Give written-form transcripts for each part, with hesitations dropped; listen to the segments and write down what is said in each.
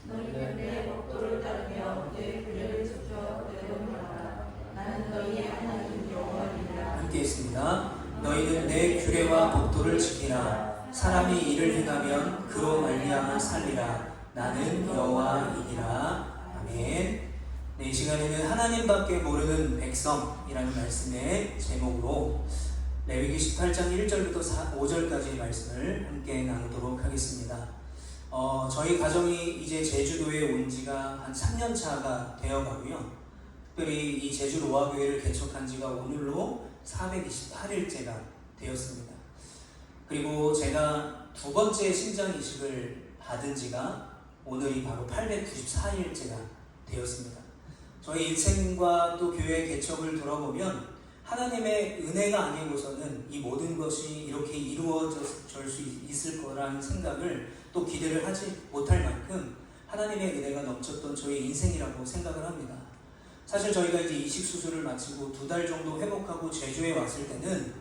너희는 내 법도를 따르며 내 규례를 지켜 되돌아라. 나는 너희의 하나님 여호와니라. 함께 있습니다. 너희는 내 규례와 법도를 지키라. 사람이 이를 행하면 그로 말미암아 살리라. 나는 여호와이니라. 아멘. 네, 이 시간에는 하나님밖에 모르는 백성이라는 말씀의 제목으로 레위기 18장 1절부터 5절까지의 말씀을 함께 나누도록 하겠습니다. 저희 가정이 이제 제주도에 온 지가 한 3년 차가 되어가고요. 특별히 이 제주 로아교회를 개척한 지가 오늘로 428일째가 되었습니다. 그리고 제가 두 번째 신장 이식을 받은 지가 오늘이 바로 894일째가 되었습니다. 저희 인생과 또 교회 개척을 돌아보면 하나님의 은혜가 아니고서는 이 모든 것이 이렇게 이루어질 수 있을 거라는 생각을 또 기대를 하지 못할 만큼 하나님의 은혜가 넘쳤던 저희 인생이라고 생각을 합니다. 사실 저희가 이제 이식 수술을 마치고 2달 정도 회복하고 제주에 왔을 때는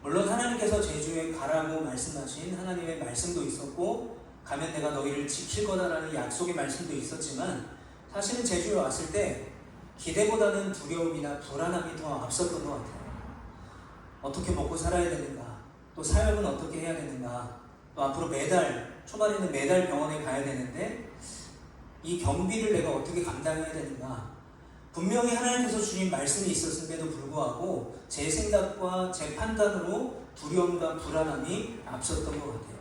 물론 하나님께서 제주에 가라고 말씀하신 하나님의 말씀도 있었고 가면 내가 너희를 지킬 거다라는 약속의 말씀도 있었지만 사실은 제주에 왔을 때 기대보다는 두려움이나 불안함이 더 앞섰던 것 같아요. 어떻게 먹고 살아야 되는가, 또 사역은 어떻게 해야 되는가, 또 앞으로 초반에는 매달 병원에 가야 되는데 이 경비를 내가 어떻게 감당해야 되는가. 분명히 하나님께서 주신 말씀이 있었음에도 불구하고 제 생각과 제 판단으로 두려움과 불안함이 앞섰던 것 같아요.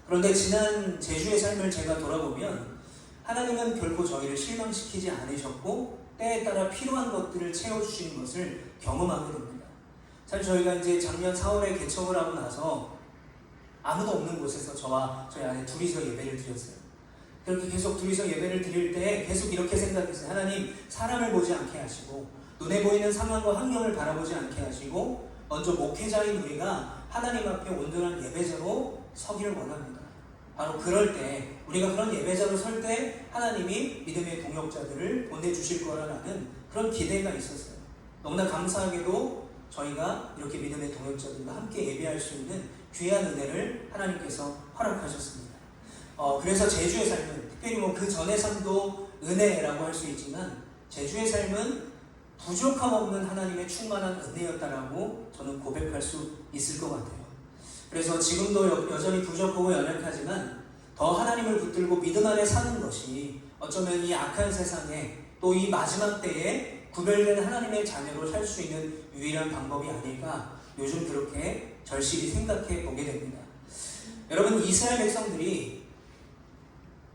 그런데 지난 제주의 삶을 제가 돌아보면 하나님은 결코 저희를 실망시키지 않으셨고 때에 따라 필요한 것들을 채워주시는 것을 경험하게 됩니다. 사실 저희가 이제 작년 4월에 개척을 하고 나서 아무도 없는 곳에서 저와 저희 아내 둘이서 예배를 드렸어요. 그렇게 계속 둘이서 예배를 드릴 때 계속 이렇게 생각했어요. 하나님, 사람을 보지 않게 하시고 눈에 보이는 상황과 환경을 바라보지 않게 하시고 먼저 목회자인 우리가 하나님 앞에 온전한 예배자로 서기를 원합니다. 바로 그럴 때 우리가 그런 예배자로 설 때 하나님이 믿음의 동역자들을 보내주실 거라는 그런 기대가 있었어요. 너무나 감사하게도 저희가 이렇게 믿음의 동역자들과 함께 예배할 수 있는 귀한 은혜를 하나님께서 허락하셨습니다. 그래서 제주의 삶은 특별히 그 전의 삶도 은혜라고 할 수 있지만 제주의 삶은 부족함 없는 하나님의 충만한 은혜였다라고 저는 고백할 수 있을 것 같아요. 그래서 지금도 여전히 부족하고 연약하지만 더 하나님을 붙들고 믿음 안에 사는 것이 어쩌면 이 악한 세상에 또 이 마지막 때에 구별된 하나님의 자녀로 살 수 있는 유일한 방법이 아닐까 요즘 그렇게 절실히 생각해 보게 됩니다. 여러분, 이스라엘 백성들이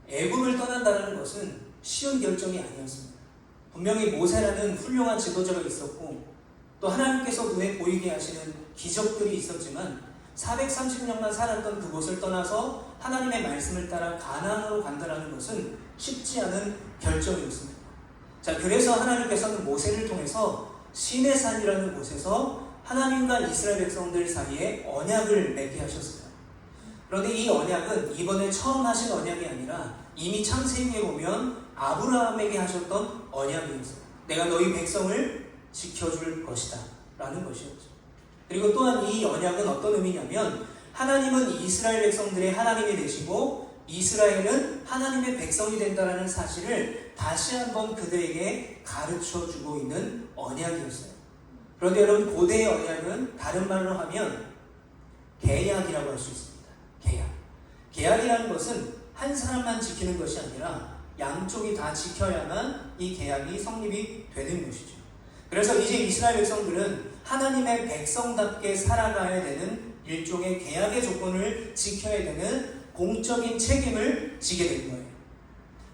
애굽을 떠난다는 것은 쉬운 결정이 아니었습니다. 분명히 모세라는 훌륭한 지도자가 있었고 또 하나님께서 눈에 보이게 하시는 기적들이 있었지만 430년만 살았던 그곳을 떠나서 하나님의 말씀을 따라 가나안으로 간다는 것은 쉽지 않은 결정이었습니다. 자, 그래서 하나님께서는 모세를 통해서 시내산이라는 곳에서 하나님과 이스라엘 백성들 사이에 언약을 맺게 하셨어요. 그런데 이 언약은 이번에 처음 하신 언약이 아니라 이미 창세기에 보면 아브라함에게 하셨던 언약이었어요. 내가 너희 백성을 지켜줄 것이다 라는 것이었죠. 그리고 또한 이 언약은 어떤 의미냐면 하나님은 이스라엘 백성들의 하나님이 되시고 이스라엘은 하나님의 백성이 된다는 사실을 다시 한번 그들에게 가르쳐주고 있는 언약이었어요. 그런데 여러분, 고대의 언약은 다른 말로 하면 계약이라고 할 수 있습니다. 계약이라는 것은 한 사람만 지키는 것이 아니라 양쪽이 다 지켜야만 이 계약이 성립이 되는 것이죠. 그래서 이제 이스라엘 백성들은 하나님의 백성답게 살아가야 되는 일종의 계약의 조건을 지켜야 되는 공적인 책임을 지게 된 거예요.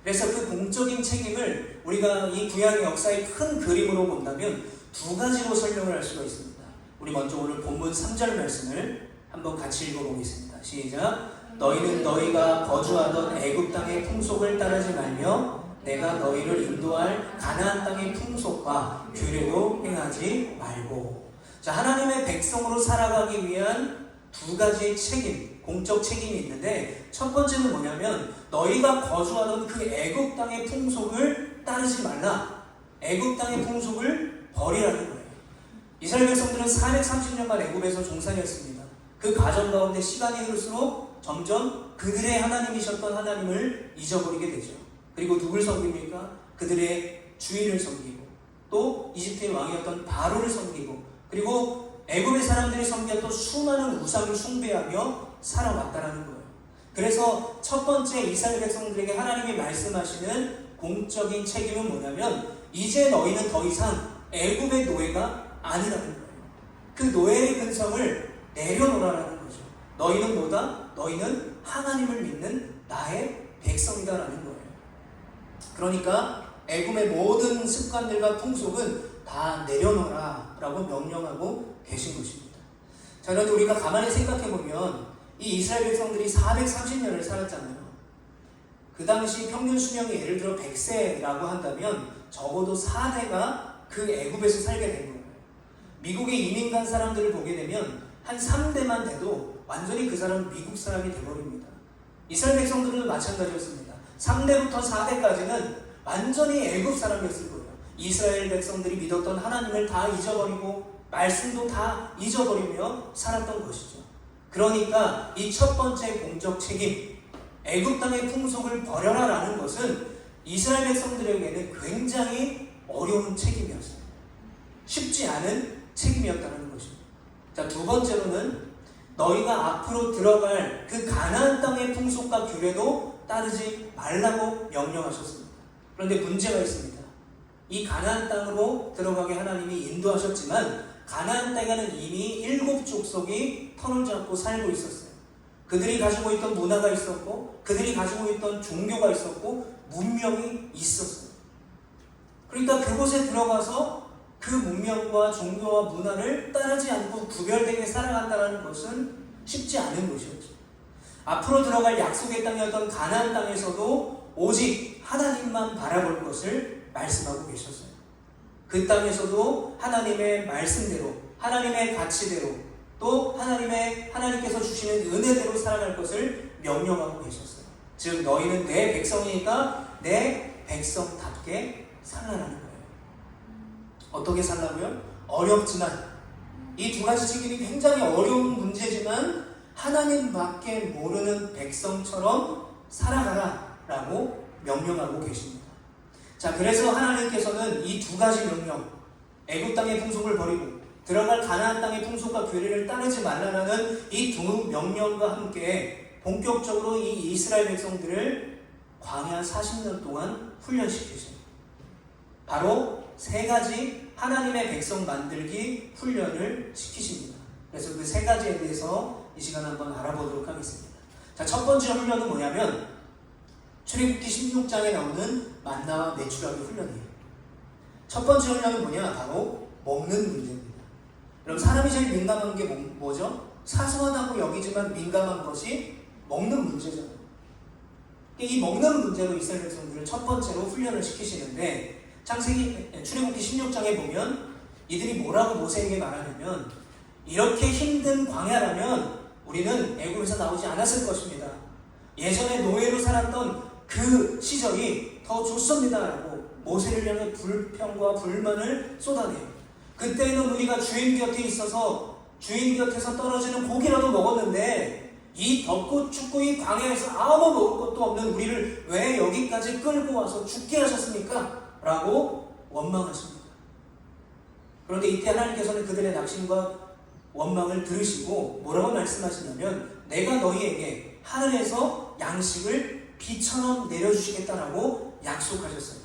그래서 그 공적인 책임을 우리가 이 구약의 역사의 큰 그림으로 본다면 두 가지로 설명을 할 수가 있습니다. 우리 먼저 오늘 본문 3절 말씀을 한번 같이 읽어보겠습니다. 시작. 너희는 너희가 거주하던 애굽 땅의 풍속을 따르지 말며 내가 너희를 인도할 가나안 땅의 풍속과 규례로 행하지 말고. 자, 하나님의 백성으로 살아가기 위한 두 가지의 책임, 공적 책임이 있는데 첫 번째는 뭐냐면 너희가 거주하던 그 애굽 땅의 풍속을 따르지 말라. 애굽 땅의 풍속을 버리라는 거예요. 이스라엘 백성들은 430년간 애굽에서 종살이했습니다. 그 과정 가운데 시간이 흐를수록 점점 그들의 하나님이셨던 하나님을 잊어버리게 되죠. 그리고 누굴 섬깁니까? 그들의 주인을 섬기고 또 이집트의 왕이었던 바로를 섬기고 그리고 애굽의 사람들이 섬겼던 수많은 우상을 숭배하며 살아왔다라는 거예요. 그래서 첫 번째 이스라엘 백성들에게 하나님이 말씀하시는 공적인 책임은 뭐냐면 이제 너희는 더 이상 애굽의 노예가 아니라는 거예요. 그 노예의 근성을 내려놓으라는 거죠. 너희는 뭐다? 너희는 하나님을 믿는 나의 백성이다라는 거예요. 그러니까 애굽의 모든 습관들과 풍속은 다 내려놓으라 라고 명령하고 계신 것입니다. 자, 그런데 우리가 가만히 생각해보면 이 이스라엘 백성들이 430년을 살았잖아요. 그 당시 평균 수명이 예를 들어 100세라고 한다면 적어도 4대가 그 애굽에서 살게 된 거예요. 미국에 이민 간 사람들을 보게 되면 한 3대만 돼도 완전히 그 사람은 미국 사람이 돼버립니다. 이스라엘 백성들은 마찬가지였습니다. 3대부터 4대까지는 완전히 애굽 사람이었을 거예요. 이스라엘 백성들이 믿었던 하나님을 다 잊어버리고 말씀도 다 잊어버리며 살았던 것이죠. 그러니까 이 첫 번째 공적 책임, 애굽 땅의 풍속을 버려라라는 것은 이스라엘 백성들에게는 굉장히 어려운 책임이었어요. 쉽지 않은 책임이었다는 것입니다. 자, 두 번째로는 너희가 앞으로 들어갈 그 가나안 땅의 풍속과 규례도 따르지 말라고 명령하셨습니다. 그런데 문제가 있습니다. 이 가나안 땅으로 들어가게 하나님이 인도하셨지만 가나안 땅에는 이미 7족속이 터를 잡고 살고 있었어요. 그들이 가지고 있던 문화가 있었고 그들이 가지고 있던 종교가 있었고 문명이 있었어요. 그러니까 그곳에 들어가서 그 문명과 종교와 문화를 따르지 않고 구별되게 살아간다는 것은 쉽지 않은 것이었죠. 앞으로 들어갈 약속의 땅이었던 가나안 땅에서도 오직 하나님만 바라볼 것을 말씀하고 계셨어요. 그 땅에서도 하나님의 말씀대로, 하나님의 가치대로, 또 하나님께서 주시는 은혜대로 살아갈 것을 명령하고 계셨어요. 즉 너희는 내 백성이니까 내 백성답게 살라는 거예요. 어떻게 살라고요? 어렵지만 이 두 가지 책임이 굉장히 어려운 문제지만 하나님밖에 모르는 백성처럼 살아가라 라고 명령하고 계십니다. 자, 그래서 하나님께서는 이 두 가지 명령, 애굽 땅의 풍속을 버리고 들어갈 가나안 땅의 풍속과 규례를 따르지 말라라는 이 두 명령과 함께 본격적으로 이 이스라엘 백성들을 광야 40년 동안 훈련시키십니다. 바로 세 가지 하나님의 백성 만들기 훈련을 시키십니다. 그래서 그 세 가지에 대해서 이 시간 한번 알아보도록 하겠습니다. 자, 첫 번째 훈련은 뭐냐면 출애굽기 16장에 나오는 만나와 메추라기 훈련이에요. 첫 번째 훈련은 뭐냐? 바로 먹는 문제입니다. 그럼 사람이 제일 민감한 게 뭐죠? 사소하다고 여기지만 민감한 것이 먹는 문제잖아요. 이 먹는 문제로 이스라엘 백성들을 첫 번째로 훈련을 시키시는데 출애굽기 16장에 보면 이들이 뭐라고 모세에게 말하냐면 이렇게 힘든 광야라면 우리는 애굽에서 나오지 않았을 것입니다. 예전에 노예로 살았던 그 시절이 더 좋습니다라고 모세를 향해 불평과 불만을 쏟아내요. 그때는 우리가 주인 곁에 있어서 주인 곁에서 떨어지는 고기라도 먹었는데 이 덥고 춥고 이 광야에서 아무 먹을 것도 없는 우리를 왜 여기까지 끌고 와서 죽게 하셨습니까? 라고 원망하십니다. 그런데 이때 하나님께서는 그들의 낙심과 원망을 들으시고 뭐라고 말씀하시냐면 내가 너희에게 하늘에서 양식을 비처럼 내려주시겠다라고 약속하셨어요.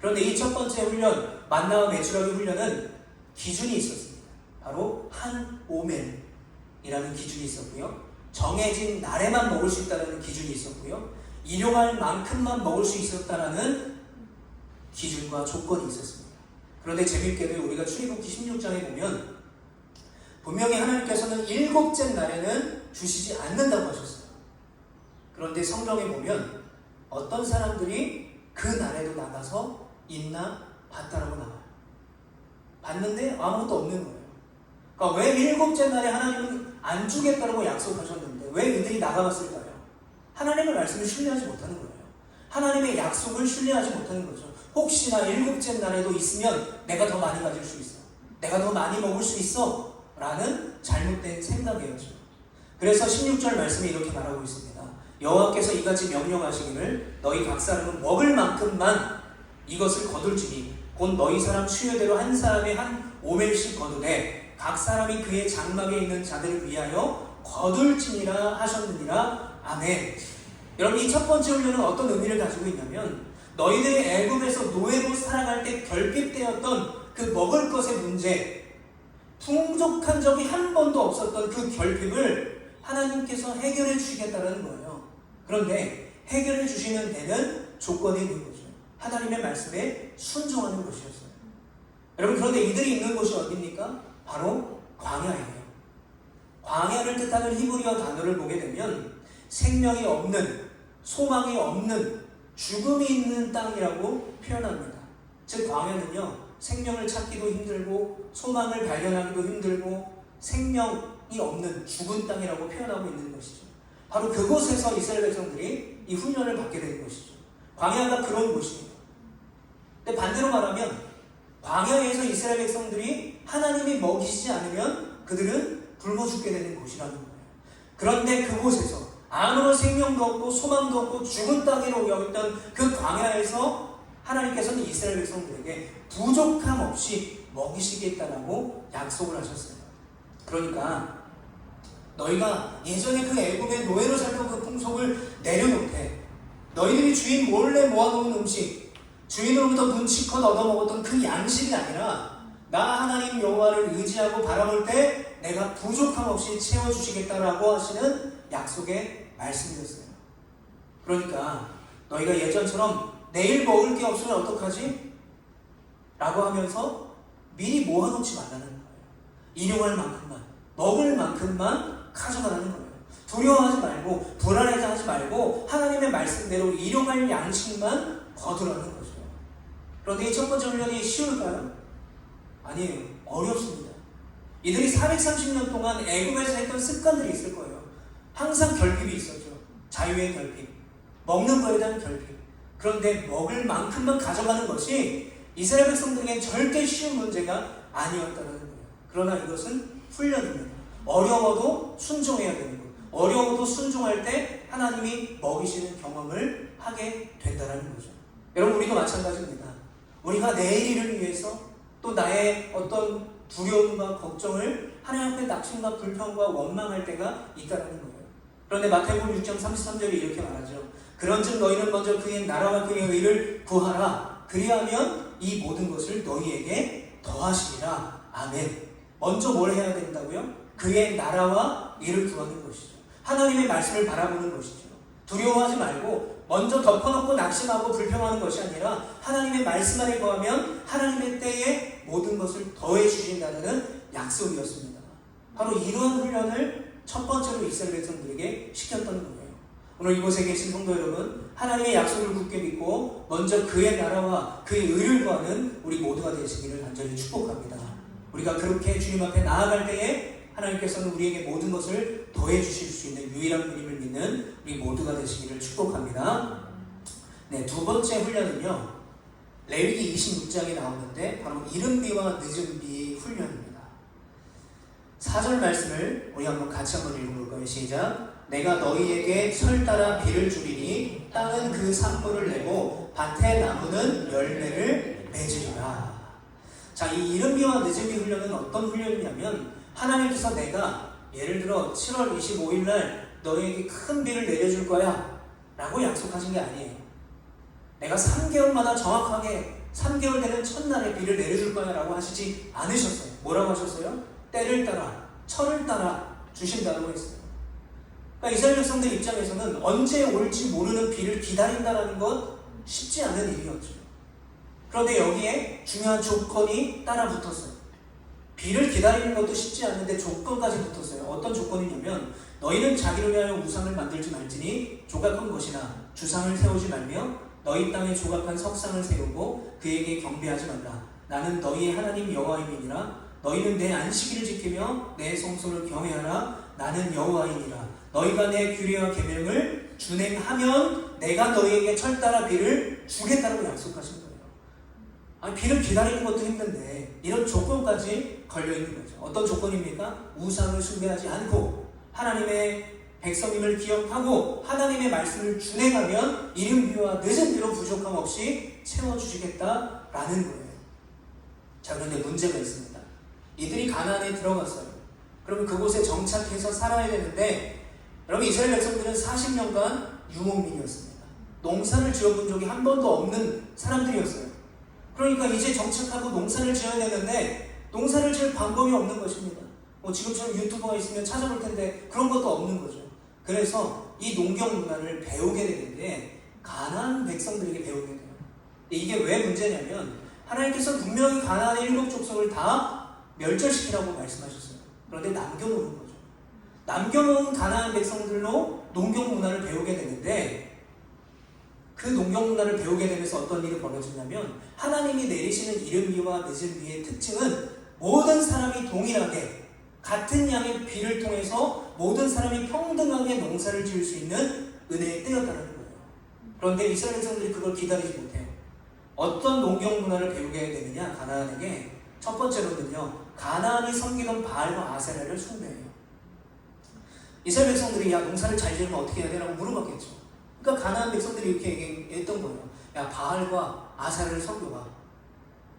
그런데 이 첫 번째 훈련, 만나와 메추라기 훈련은 기준이 있었습니다. 바로 한 오멜이라는 기준이 있었고요. 정해진 날에만 먹을 수 있다는 기준이 있었고요. 일용할 만큼만 먹을 수 있었다는 기준과 조건이 있었습니다. 그런데 재밌게도 우리가 출애굽기 16장에 보면 분명히 하나님께서는 7째 날에는 주시지 않는다고 하셨어요. 그런데 성경에 보면 어떤 사람들이 그 날에도 나가서 있나 봤다라고 나와요. 봤는데 아무것도 없는 거예요. 그러니까 왜 7째 날에 하나님은 안 주겠다고 약속하셨는데 왜 이들이 나가봤을까요? 하나님의 말씀을 신뢰하지 못하는 거예요. 하나님의 약속을 신뢰하지 못하는 거죠. 혹시나 7째 날에도 있으면 내가 더 많이 가질 수 있어. 내가 더 많이 먹을 수 있어. 라는 잘못된 생각이었죠. 그래서 16절 말씀이 이렇게 말하고 있습니다. 여호와께서 이같이 명령하시기를 너희 각 사람은 먹을 만큼만 이것을 거둘지니 곧 너희 사람 수요대로 한 사람에 한 오멜씩 거두되 각 사람이 그의 장막에 있는 자들을 위하여 거둘지니라 하셨느니라. 아멘. 여러분, 이 첫 번째 훈련은 어떤 의미를 가지고 있냐면 너희들이 애굽에서 노예로 살아갈 때 결핍되었던 그 먹을 것의 문제, 풍족한 적이 한 번도 없었던 그 결핍을 하나님께서 해결해 주시겠다는 거예요. 그런데 해결해 주시는 데는 조건이 있는 거죠. 하나님의 말씀에 순종하는 것이었어요. 여러분, 그런데 이들이 있는 곳이 어디입니까? 바로 광야예요. 광야를 뜻하는 히브리어 단어를 보게 되면 생명이 없는, 소망이 없는, 죽음이 있는 땅이라고 표현합니다. 즉 광야는요, 생명을 찾기도 힘들고 소망을 발견하기도 힘들고 생명이 없는 죽은 땅이라고 표현하고 있는 것이죠. 바로 그곳에서 이스라엘 백성들이 이 훈련을 받게 된 것이죠. 광야가 그런 곳입니다. 근데 반대로 말하면 광야에서 이스라엘 백성들이 하나님이 먹이시지 않으면 그들은 굶어 죽게 되는 곳이라는 거예요. 그런데 그곳에서 아무런 생명도 없고 소망도 없고 죽은 땅으로 여겼던 그 광야에서 하나님께서는 이스라엘 백성들에게 부족함 없이 먹이시겠다라고 약속을 하셨어요. 그러니까 너희가 예전에 그 애굽의 노예로 살던 그 풍속을 내려놓되 너희들이 주인 몰래 모아놓은 음식, 주인으로부터 눈치껏 얻어먹었던 그 양식이 아니라 나 하나님 여호와를 의지하고 바라볼 때 내가 부족함 없이 채워주시겠다라고 하시는 약속의 말씀이었어요. 그러니까 너희가 예전처럼 내일 먹을 게 없으면 어떡하지? 라고 하면서 미리 모아놓지 말라는 거예요. 일용할 만큼만, 먹을 만큼만 가져가라는 거예요. 두려워하지 말고 불안해하지 말고 하나님의 말씀대로 일용할 양식만 거두라는 거죠. 그런데 이 첫 번째 훈련이 쉬울까요? 아니에요. 어렵습니다. 이들이 430년 동안 애굽에서 했던 습관들이 있을 거예요. 항상 결핍이 있었죠. 자유의 결핍, 먹는 거에 대한 결핍. 그런데 먹을 만큼만 가져가는 것이 이스라엘 백성들에게 절대 쉬운 문제가 아니었다는 거예요. 그러나 이것은 훈련입니다. 어려워도 순종해야 되는 것. 어려워도 순종할 때 하나님이 먹이시는 경험을 하게 된다는 거죠. 여러분, 우리도 마찬가지입니다. 우리가 내일을 위해서 또 나의 어떤 두려움과 걱정을 하나님 앞에 낙심과 불평과 원망할 때가 있다는 거예요. 그런데 마태복음 6장 33절에 이렇게 말하죠. 그런즉 너희는 먼저 그의 나라와 그의 의를 구하라. 그리하면 이 모든 것을 너희에게 더하시리라. 아멘. 먼저 뭘 해야 된다고요? 그의 나라와 의를 구하는 것이죠. 하나님의 말씀을 바라보는 것이죠. 두려워하지 말고 먼저 덮어놓고 낙심하고 불평하는 것이 아니라 하나님의 말씀 안에 거하면 하나님의 때에 모든 것을 더해 주신다는 약속이었습니다. 바로 이러한 훈련을 첫 번째로 이스라엘 백성들에게 시켰던 거예요. 오늘 이곳에 계신 성도 여러분, 하나님의 약속을 굳게 믿고 먼저 그의 나라와 그의 의를 구하는 우리 모두가 되시기를 간절히 축복합니다. 우리가 그렇게 주님 앞에 나아갈 때에 하나님께서는 우리에게 모든 것을 더해 주실 수 있는 유일한 분임을 믿는 우리 모두가 되시기를 축복합니다. 네, 두 번째 훈련은요, 레위기 26장에 나오는데 바로 이른비와 늦은비 훈련입니다. 4절 말씀을 우리 같이 한번 읽어볼까요? 시작. 내가 너희에게 설 따라 비를 주리니 땅은 그 산물을 내고 밭의 나무는 열매를 맺으리라. 자, 이 이른비와 늦은비 훈련은 어떤 훈련이냐면 하나님께서 내가 예를 들어 7월 25일 날 너희에게 큰 비를 내려줄 거야 라고 약속하신 게 아니에요. 내가 3개월마다 정확하게 3개월 되는 첫날에 비를 내려줄 거야 라고 하시지 않으셨어요. 뭐라고 하셨어요? 때를 따라, 철을 따라 주신다고 했어요. 그러니까 이스라엘 백성들 입장에서는 언제 올지 모르는 비를 기다린다는 건 쉽지 않은 일이었죠. 그런데 여기에 중요한 조건이 따라 붙었어요. 비를 기다리는 것도 쉽지 않은데 조건까지 붙었어요. 어떤 조건이냐면 너희는 자기를 위하여 우상을 만들지 말지니 조각한 것이나 주상을 세우지 말며 너희 땅에 조각한 석상을 세우고 그에게 경배하지 말라. 나는 너희의 하나님 여호와임이니라. 너희는 내 안식일을 지키며 내 성소를 경외하라. 나는 여호와이니라. 너희가 내 규례와 계명을 준행하면 내가 너희에게 철 따라 비를 주겠다고 약속하신 거예요. 아니, 비를 기다리는 것도 힘든데 이런 조건까지 걸려있는 거죠. 어떤 조건입니까? 우상을 숭배하지 않고 하나님의 백성임을 기억하고 하나님의 말씀을 준행하면 이른 비와 늦은 비로 부족함 없이 채워주시겠다라는 거예요. 자, 그런데 문제가 있습니다. 이들이 가나안에 들어갔어요. 그러면 그곳에 정착해서 살아야 되는데, 여러분, 이스라엘 백성들은 40년간 유목민이었습니다. 농사를 지어본 적이 한 번도 없는 사람들이었어요. 그러니까 이제 정착하고 농사를 지어야 되는데 농사를 지을 방법이 없는 것입니다. 지금처럼 유튜브가 있으면 찾아볼 텐데 그런 것도 없는 거죠. 그래서 이 농경 문화를 배우게 되는데 가나안 백성들에게 배우게 돼요. 이게 왜 문제냐면 하나님께서 분명히 가나안의 7 족속을 다 멸절시키라고 말씀하셨어요. 그런데 남겨놓은 거죠. 남겨놓은 가나안 백성들로 농경 문화를 배우게 되는데, 그 농경 문화를 배우게 되면서 어떤 일이 벌어지냐면 하나님이 내리시는 이른 비와 늦은 비의 특징은 모든 사람이 동일하게 같은 양의 비를 통해서 모든 사람이 평등하게 농사를 지을 수 있는 은혜의 때였다는 거예요. 그런데 이스라엘 백성들이 그걸 기다리지 못해요. 어떤 농경 문화를 배우게 되느냐, 가나안에게. 첫 번째로는요, 가나안이 섬기던 바알과 아세라를 숭배해요. 이스라엘 백성들이 야, 농사를 잘 지으면 어떻게 해야 되라고 물어봤겠죠. 그러니까 가나안 백성들이 이렇게 얘기했던 거예요. 야, 바알과 아세라를 섬겨봐.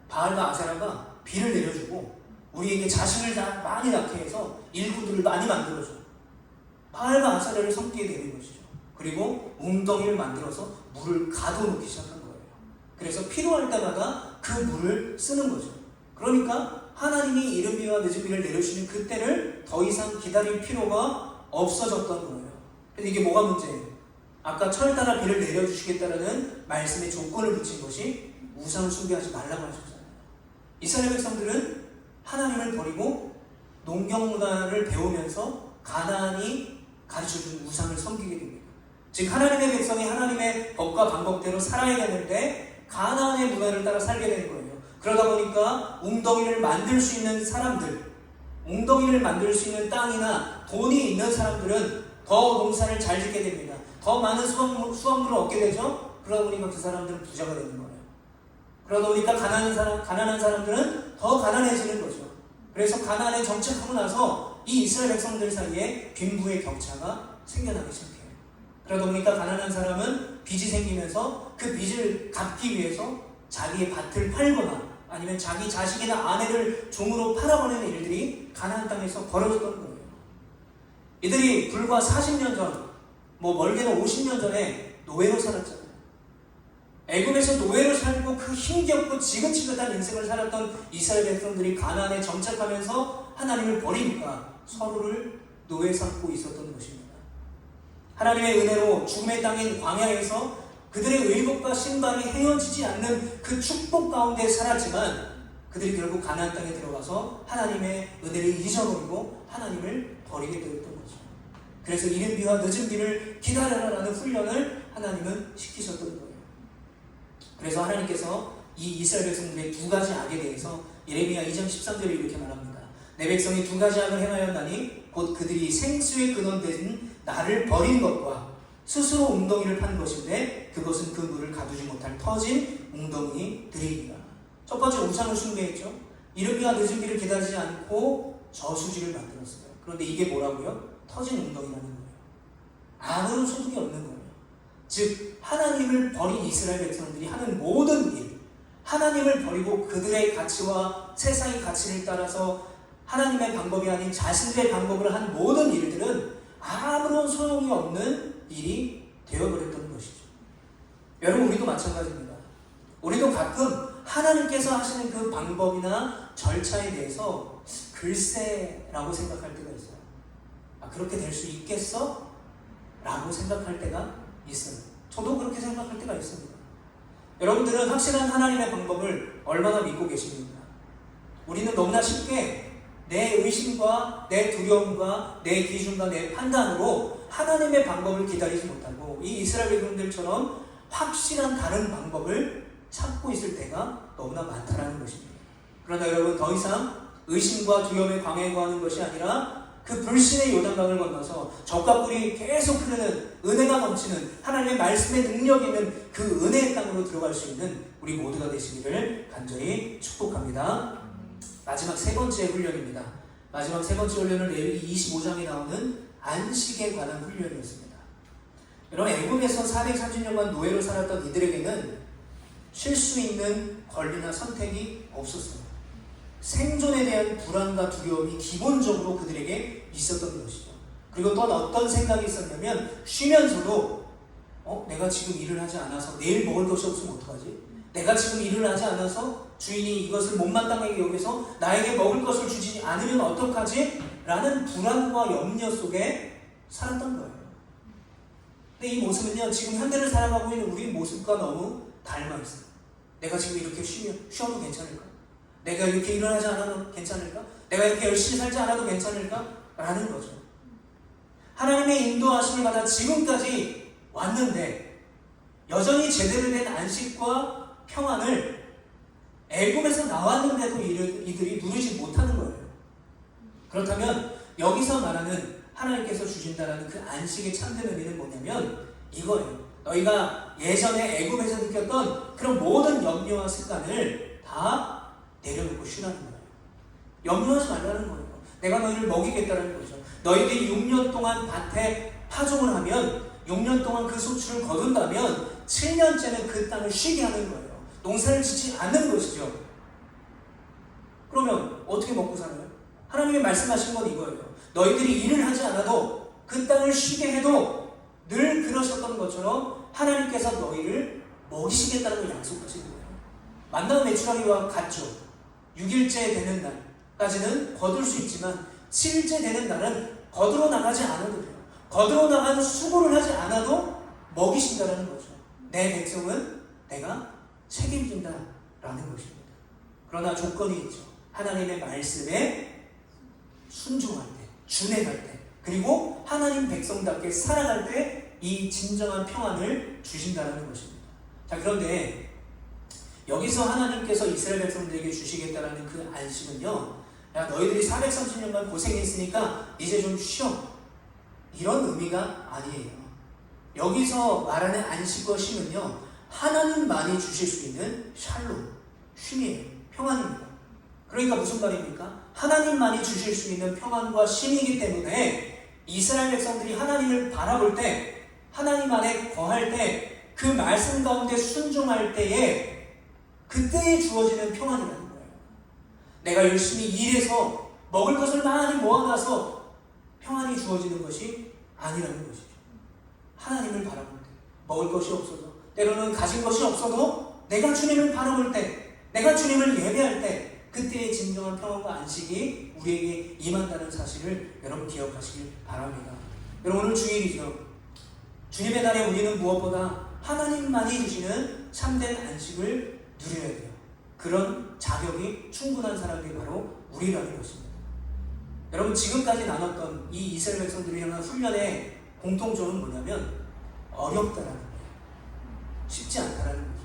바알과 아세라가 비를 내려주고 우리에게 자식을 많이 낳게 해서 일구들을 많이 만들어줘. 바알과 아세라를 섬기게 되는 것이죠. 그리고 웅덩이를 만들어서 물을 가둬놓기 시작한 거예요. 그래서 필요할 때마다 그 물을 쓰는 거죠. 그러니까 하나님이 이른 비와 늦은 비를 내려주시는 그때를 더 이상 기다릴 필요가 없어졌던 거예요. 근데 이게 뭐가 문제예요? 아까 철 따라 비를 내려주시겠다라는 말씀에 조건을 붙인 것이 우상을 숭배하지 말라고 하셨잖아요. 이스라엘 백성들은 하나님을 버리고 농경 문화를 배우면서 가나안이 가르쳐준 우상을 섬기게 됩니다. 즉 하나님의 백성이 하나님의 법과 방법대로 살아야 되는데 가나안의 문화를 따라 살게 되는 거예요. 그러다 보니까 웅덩이를 만들 수 있는 사람들, 웅덩이를 만들 수 있는 땅이나 돈이 있는 사람들은 더 농사를 잘 짓게 됩니다. 더 많은 수확물을 얻게 되죠. 그러다 보니까 그 사람들은 부자가 되는 거예요. 그러다 보니까 가난한 사람들은 더 가난해지는 거죠. 그래서 가나안에 정착하고 나서 이 이스라엘 백성들 사이에 빈부의 격차가 생겨나기 시작해요. 그러다 보니까 가난한 사람은 빚이 생기면서 그 빚을 갚기 위해서 자기의 밭을 팔거나 아니면 자기 자식이나 아내를 종으로 팔아버리는 일들이 가나안 땅에서 벌어졌던 거예요. 이들이 불과 40년 전, 멀게는 50년 전에 노예로 살았잖아요. 애굽에서 노예로 살고 그 힘겹고 지긋지긋한 인생을 살았던 이스라엘 백성들이 가나안에 정착하면서 하나님을 버리니까 서로를 노예 삼고 있었던 것입니다. 하나님의 은혜로 죽음의 땅인 광야에서 그들의 의복과 신발이 헤어지지 않는 그 축복 가운데 살았지만 그들이 결국 가나안 땅에 들어가서 하나님의 은혜를 잊어버리고 하나님을 버리게 되었던 거죠. 그래서 이른 비와 늦은 비를 기다려라라는 훈련을 하나님은 시키셨던 거예요. 그래서 하나님께서 이 이스라엘 백성들의 두 가지 악에 대해서 예레미야 2장 13절에 이렇게 말합니다. 내 백성이 두 가지 악을 행하였나니 곧 그들이 생수의 근원 된 나를 버린 것과 스스로 웅덩이를 판 것인데 그것은 그 물을 가두지 못할 터진 웅덩이들이니라. 첫 번째 우상을 숭배했죠. 이른 비와 늦은 비를 기다리지 않고 저수지를 만들었어요. 그런데 이게 뭐라고요? 터진 웅덩이라는 거예요. 아무런 소득이 없는 거예요. 즉 하나님을 버린 이스라엘 백성들이 하는 모든 일, 하나님을 버리고 그들의 가치와 세상의 가치를 따라서 하나님의 방법이 아닌 자신들의 방법을 한 모든 일들은 아무런 소용이 없는 일이 되어버렸던 것이죠. 여러분, 우리도 마찬가지입니다. 우리도 가끔 하나님께서 하시는 그 방법이나 절차에 대해서 글쎄라고 생각할 때가 있어요. 그렇게 될 수 있겠어? 라고 생각할 때가 있어요. 저도 그렇게 생각할 때가 있습니다. 여러분들은 확실한 하나님의 방법을 얼마나 믿고 계십니까? 우리는 너무나 쉽게 내 의심과 내 두려움과 내 기준과 내 판단으로 하나님의 방법을 기다리지 못하고 이 이스라엘 백성들처럼 확실한 다른 방법을 찾고 있을 때가 너무나 많다는 것입니다. 그러나 여러분, 더 이상 의심과 두려움의 광야에 거하는 것이 아니라 그 불신의 요단강을 건너서 적과 꿀이 계속 흐르는 은혜가 넘치는 하나님의 말씀의 능력이 있는 그 은혜의 땅으로 들어갈 수 있는 우리 모두가 되시기를 간절히 축복합니다. 마지막 세 번째 훈련입니다. 마지막 세 번째 훈련을 내일 25장에 나오는 안식에 관한 훈련이었습니다. 여러분, 애굽에서 430년간 노예로 살았던 이들에게는 쉴 수 있는 권리나 선택이 없었어요. 생존에 대한 불안과 두려움이 기본적으로 그들에게 있었던 것이죠. 그리고 또 어떤 생각이 있었냐면, 쉬면서도 내가 지금 일을 하지 않아서 내일 먹을 것이 없으면 어떡하지? 내가 지금 일을 하지 않아서 주인이 이것을 못마땅하게 여기서 나에게 먹을 것을 주지 않으면 어떡하지? 라는 불안과 염려 속에 살았던 거예요. 근데 이 모습은요, 지금 현대를 살아가고 있는 우리 모습과 너무 닮아 있어요. 내가 지금 이렇게 쉬어도 괜찮을까? 내가 이렇게 일을 하지 않아도 괜찮을까? 내가 이렇게 열심히 살지 않아도 괜찮을까? 라는 거죠. 하나님의 인도하심을 받아 지금까지 왔는데 여전히 제대로 된 안식과 평안을 애굽에서 나왔는데도 이들이 누리지 못하는 거예요. 그렇다면 여기서 말하는 하나님께서 주신다라는 그 안식의 참된 의미는 뭐냐면 이거예요. 너희가 예전에 애굽에서 느꼈던 그런 모든 염려와 습관을 다 내려놓고 쉬라는 거예요. 염려하지 말라는 거예요. 내가 너희를 먹이겠다는 거죠. 너희들이 6년 동안 밭에 파종을 하면 6년 동안 그 소출을 거둔다면 7년째는 그 땅을 쉬게 하는 거예요. 농사를 짓지 않는 것이죠. 그러면 어떻게 먹고 살아요? 하나님이 말씀하신 건 이거예요. 너희들이 일을 하지 않아도 그 땅을 쉬게 해도 늘 그러셨던 것처럼 하나님께서 너희를 먹이시겠다는 걸 약속하시는 거예요. 만나고 매출하기와 같죠. 6일째 되는 날까지는 거둘 수 있지만 7일째 되는 날은 거들어 나가지 않아도 돼요. 거들어 나가는 수고를 하지 않아도 먹이신다는 거죠. 내 백성은 내가 책임진다라는 것입니다. 그러나 조건이 있죠. 하나님의 말씀에 순종할 때, 준행할 때, 그리고 하나님 백성답게 살아갈 때 이 진정한 평안을 주신다는 것입니다. 자, 그런데 여기서 하나님께서 이스라엘 백성들에게 주시겠다라는 그 안식은요, 야, 너희들이 430년간 고생했으니까 이제 좀 쉬어, 이런 의미가 아니에요. 여기서 말하는 안식과 쉼은요, 하나님만이 주실 수 있는 샬롬, 쉼이에요. 평안입니다. 그러니까 무슨 말입니까? 하나님만이 주실 수 있는 평안과 쉼이기 때문에 이스라엘 백성들이 하나님을 바라볼 때, 하나님 안에 거할 때, 그 말씀 가운데 순종할 때에 그때에 주어지는 평안이라는 거예요. 내가 열심히 일해서 먹을 것을 많이 모아놔서 평안이 주어지는 것이 아니라는 것이죠. 하나님을 바라볼 때, 먹을 것이 없어도, 때로는 가진 것이 없어도 내가 주님을 바라볼 때, 내가 주님을 예배할 때 그때의 진정한 평안과 안식이 우리에게 임한다는 사실을 여러분 기억하시길 바랍니다. 여러분, 오늘 주일이죠. 주님의 날에 우리는 무엇보다 하나님만이 주시는 참된 안식을 누려야 돼요. 그런 자격이 충분한 사람이 바로 우리라는 것입니다. 여러분, 지금까지 나눴던 이 이스라엘 백성들을 향한 훈련의 공통점은 뭐냐면 어렵다라는 거예요. 쉽지 않다라는 거죠.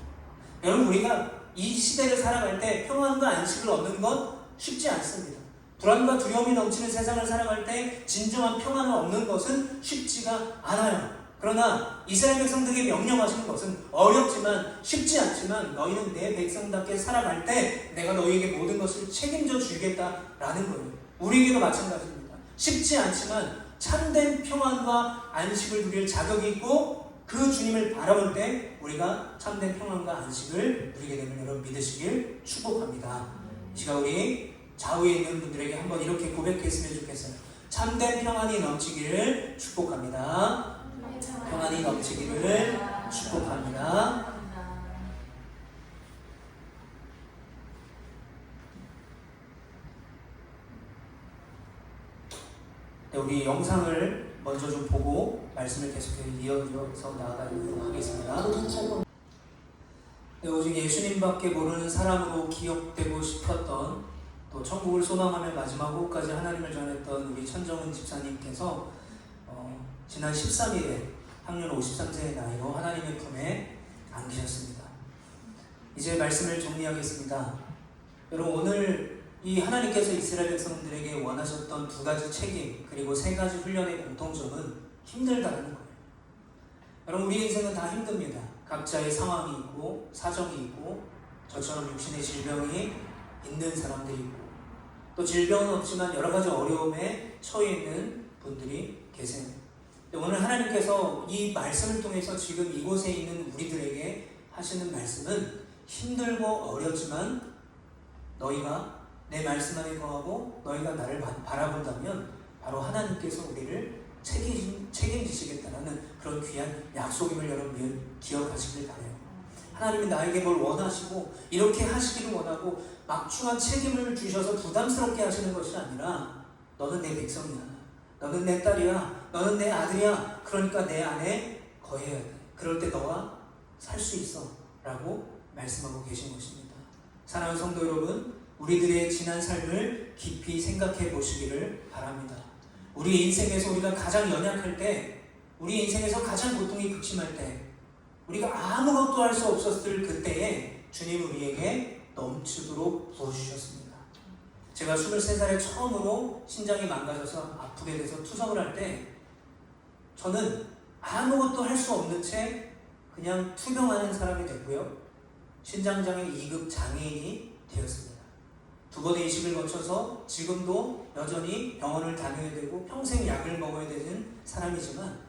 여러분, 우리가 이 시대를 살아갈 때 평안과 안식을 얻는 건 쉽지 않습니다. 불안과 두려움이 넘치는 세상을 살아갈 때 진정한 평안을 얻는 것은 쉽지가 않아요. 그러나 이스라엘 백성들에게 명령하시는 것은 어렵지만 쉽지 않지만 너희는 내 백성답게 살아갈 때 내가 너희에게 모든 것을 책임져 주겠다라는 거예요. 우리에게도 마찬가지입니다. 쉽지 않지만 참된 평안과 안식을 누릴 자격이 있고 그 주님을 바라볼 때 우리가 참된 평안과 안식을 누리게 되면 여러분 믿으시길 축복합니다. 이 시간 우리 좌우에 있는 분들에게 한번 이렇게 고백했으면 좋겠어요. 참된 평안이 넘치기를 축복합니다. 평안이 넘치기를 축복합니다. 네, 우리 영상을 먼저 좀 보고 말씀을 계속해서 이어서 나아가도록 하겠습니다. 네, 오직 예수님밖에 모르는 사람으로 기억되고 싶었던, 또 천국을 소망하며 마지막 호흡까지 하나님을 전했던 우리 천정은 집사님께서 지난 13일에 향년 53세의 나이로 하나님의 품에 안기셨습니다. 이제 말씀을 정리하겠습니다. 여러분, 오늘 이 하나님께서 이스라엘 백성들에게 원하셨던 두 가지 책임, 그리고 세 가지 훈련의 공통점은 힘들다는 거예요. 여러분, 우리 인생은 다 힘듭니다. 각자의 상황이 있고 사정이 있고 저처럼 육신의 질병이 있는 사람들이 있고 또 질병은 없지만 여러 가지 어려움에 처해 있는 분들이 계세요. 오늘 하나님께서 이 말씀을 통해서 지금 이곳에 있는 우리들에게 하시는 말씀은 힘들고 어렵지만 너희가 내 말씀 안에 거하고 너희가 나를 바라본다면 바로 하나님께서 우리를 책임지시겠다는 그런 귀한 약속임을 여러분 기억하시길 바라요. 하나님이 나에게 뭘 원하시고 이렇게 하시기를 원하고 막중한 책임을 주셔서 부담스럽게 하시는 것이 아니라 너는 내 백성이야, 너는 내 딸이야, 너는 내 아들이야, 그러니까 내 안에 거해야 돼. 그럴 때 너가 살 수 있어 라고 말씀하고 계신 것입니다. 사랑하는 성도 여러분, 우리들의 지난 삶을 깊이 생각해 보시기를 바랍니다. 우리 인생에서 우리가 가장 연약할 때, 우리 인생에서 가장 고통이 극심할 때, 우리가 아무것도 할 수 없었을 그때에 주님 우리에게 넘치도록 부어주셨습니다. 제가 23살에 처음으로 신장이 망가져서 아프게 돼서 투석을 할 때 저는 아무것도 할 수 없는 채 그냥 투병하는 사람이 됐고요. 신장장애 2급 장애인이 되었습니다. 2번의 이식을 거쳐서 지금도 여전히 병원을 다녀야 되고 평생 약을 먹어야 되는 사람이지만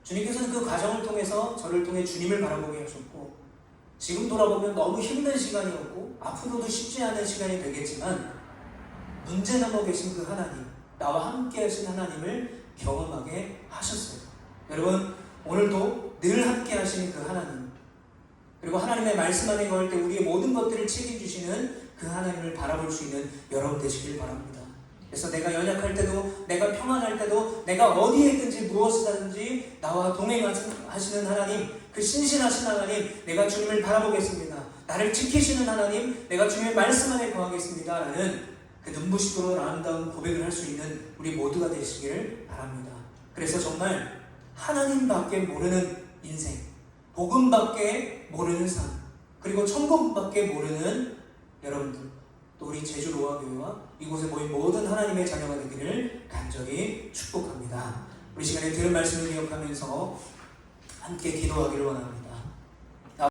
주님께서는 그 과정을 통해서 저를 통해 주님을 바라보게 하셨고 지금 돌아보면 너무 힘든 시간이었고 앞으로도 쉽지 않은 시간이 되겠지만 문제 넘어 계신 그 하나님, 나와 함께 하신 하나님을 경험하게 하셨어요. 여러분, 오늘도 늘 함께 하시는 그 하나님, 그리고 하나님의 말씀 안에 거할 때 우리의 모든 것들을 책임주시는 그 하나님을 바라볼 수 있는 여러분 되시길 바랍니다. 그래서 내가 연약할 때도, 내가 평안할 때도, 내가 어디에 있든지 무엇을 하든지 나와 동행하시는 하나님, 그 신실하신 하나님, 내가 주님을 바라보겠습니다. 나를 지키시는 하나님, 내가 주님의 말씀 안에 거하겠습니다 라는 그 눈부시도록 아름다운 고백을 할 수 있는 우리 모두가 되시기를 바랍니다. 그래서 정말 하나님밖에 모르는 인생, 복음밖에 모르는 삶, 그리고 천국밖에 모르는 여러분들, 또 우리 제주 로아교회와 이곳에 모인 모든 하나님의 자녀가 되기를 간절히 축복합니다. 우리 시간에 들은 말씀을 기억하면서 함께 기도하기를 원합니다.